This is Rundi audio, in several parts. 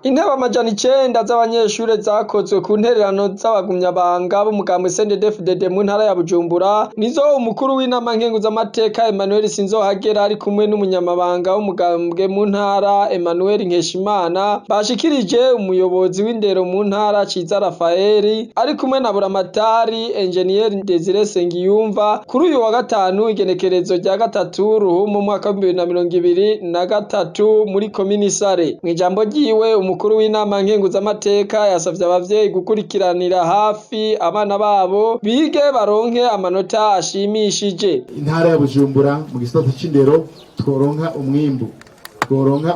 Intebe amajana 9 z'abanyeshure zakozwe ku ntererano z'abagumyabanga b'umugambwe CNDD-FDD mu ntara ya Bujumbura nizo umukuru w'inama nkenguzamateka Emmanuel Sinzohagera ari kumwe n'umunyamabanga w'umugambwe mu ntara Emmanuel Nkeshimana bashikirije umuyobozi w'indero mu ntara Ciza Rafaeli ari kumwe na buramatari Engineer Desire Sengiyumva kuri uyu wa gatanu igenekerezo rya gatatu ruhumu mwaka wa 2023 muri komini Sare. Mwijambo ryiwe umukuru w'inama nkenguzamateka yasavye abavyeyi gukurikiranira hafi abana babo bige baronke amanota ashimishije. Intara ya Bujumbura mu gisata c'indero tworonka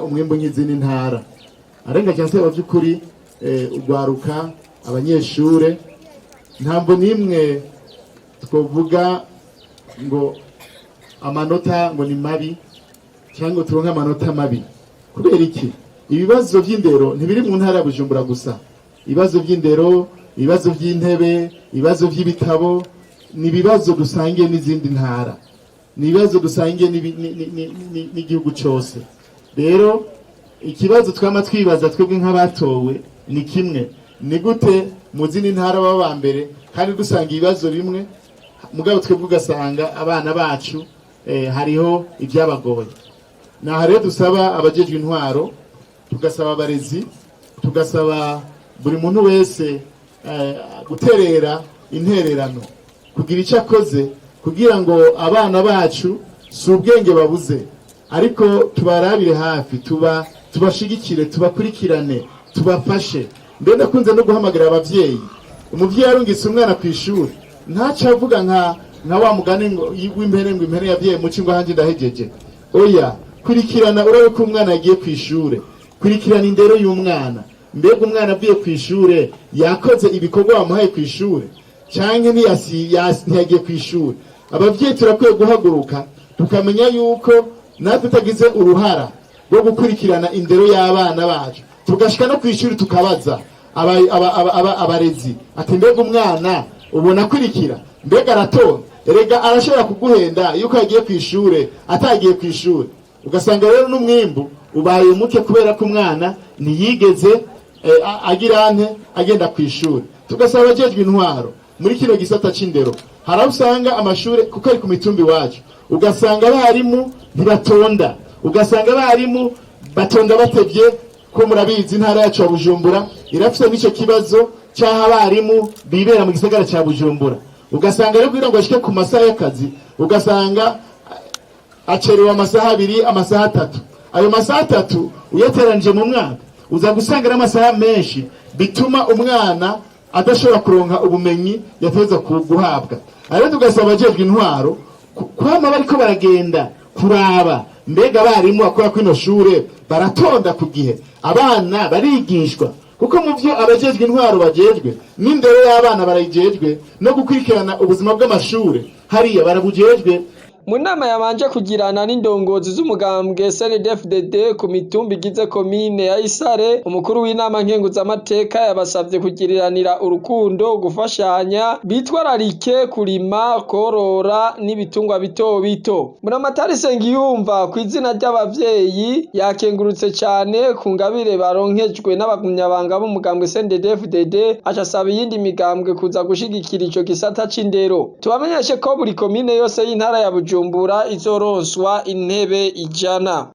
umwimbu nyizini ntara arenga cyane bavyukuri ugwaruka abanyeshure ntambo nimwe twovuga ngo amanota ngo ni mabi cyangwa turonka amanota mabi kubera iki ibibazo vy'indero ntibiri mu ntara ya Bujumbura gusa ibibazo vy'indero ibibazo vy'intebe ibibazo vy'ibitabo ni ibibazo dusangiye n'izindi ntara ni ibibazo dusangiye n'igihugu cyose rero ikibazo twama twibaza twebwe nk'abatowe ni kimwe ni gute mu zindi ntara baba mbere kandi dusanga ibibazo bimwe mugabo twebwe ugasanga abana bacu hariho ibyabagoye naho rero dusaba abajejwe intwaro tugasaba abarezi tugasaba buri muntu wese guterera intererano kugira icyo akoze kugira ngo abana bacu si ubwenge babuze ariko tubarabire hafi tubashigikire tubakurikirane tubafashe mbere nakunze no guhamagara abavyeyi umuvyeyi arungitse umwana ku ishuri ntaca avuga nka wa mugani w'impene ngo impene yavyeyi mu cingo hanje ndahejeje oya kurikirana urabe ko umwana yagiye ku ishure kurikirana indero y'umwana mbega umwana avuye ku ishure yakoze ibikorwa bamuhaye ku ishure canke ntiyagiye ku ishure abavyeyi turakwiye guhaguruka tukamenya yuko natwe tutagize uruhara rwo gukurikirana indero y'abana bacu tugashika no ku ishuri tukabaza abarezi ati mbega umwana ubona kurikira mbega aratonda erega arashobora kuguhenda yuko yagiye ku ishure atagiye ku ishure ugasanga rero n'umwimbu ubaye muke kubera ko umwana ntiyigeze agenda ku ishure tugasaba abajejwe intwaro muri kino gisata c'indero haraho usanga amashure kuko ari ku mitumbi wacu ugasanga abarimu ntibatonda ugasanga abarimu batonda batevye ko murabizi intara yacu ya Bujumbura irafise n'ico kibazo cy'aho abarimu bibera mu gisagara ca Bujumbura ugasanga rero kugira ngo ashike ku masaha y'akazi ugasanga acerewe amasaha 2 amasaha 3 ayo masaha 3 uyateranije mu mwaka uza gusanga ari amasaha menshi bituma umwana adashobora kuronka ubumenyi yateza guhabwa ariko tugasaba abajejwe intwaro kwama bariko baragenda kuraba mbega abarimu akora kwino shure baratonda ku gihe abana barigishwa kuko mu byo abajejwe intwaro bajejwe n'indero y'abana barayijejwe no gukurikirana ubuzima bw'amashure hariya barabujejwe. Mu nama yabanje kugirana n'indongozi z'umugambwe CNDD-FDD ku mitumba igize komine ya Isare umukuru w'inama nkenguzamateka yabasavye kugiriranira urukundo gufashanya bitwararike kurima korora n'ibitungwa bito bito. Buramatari Sengiyumva ku izina ry'abavyeyi yakengurutse cyane ku ngabire baronkejwe n'abagumyabanga b'umugambwe CNDD-FDD acasaba iyindi migambwe kuza gushigikira ico gisata c'indero. Tubamenyeshe ko buri komine yose y'intara ya Bujumbura izoronswa intebe 100.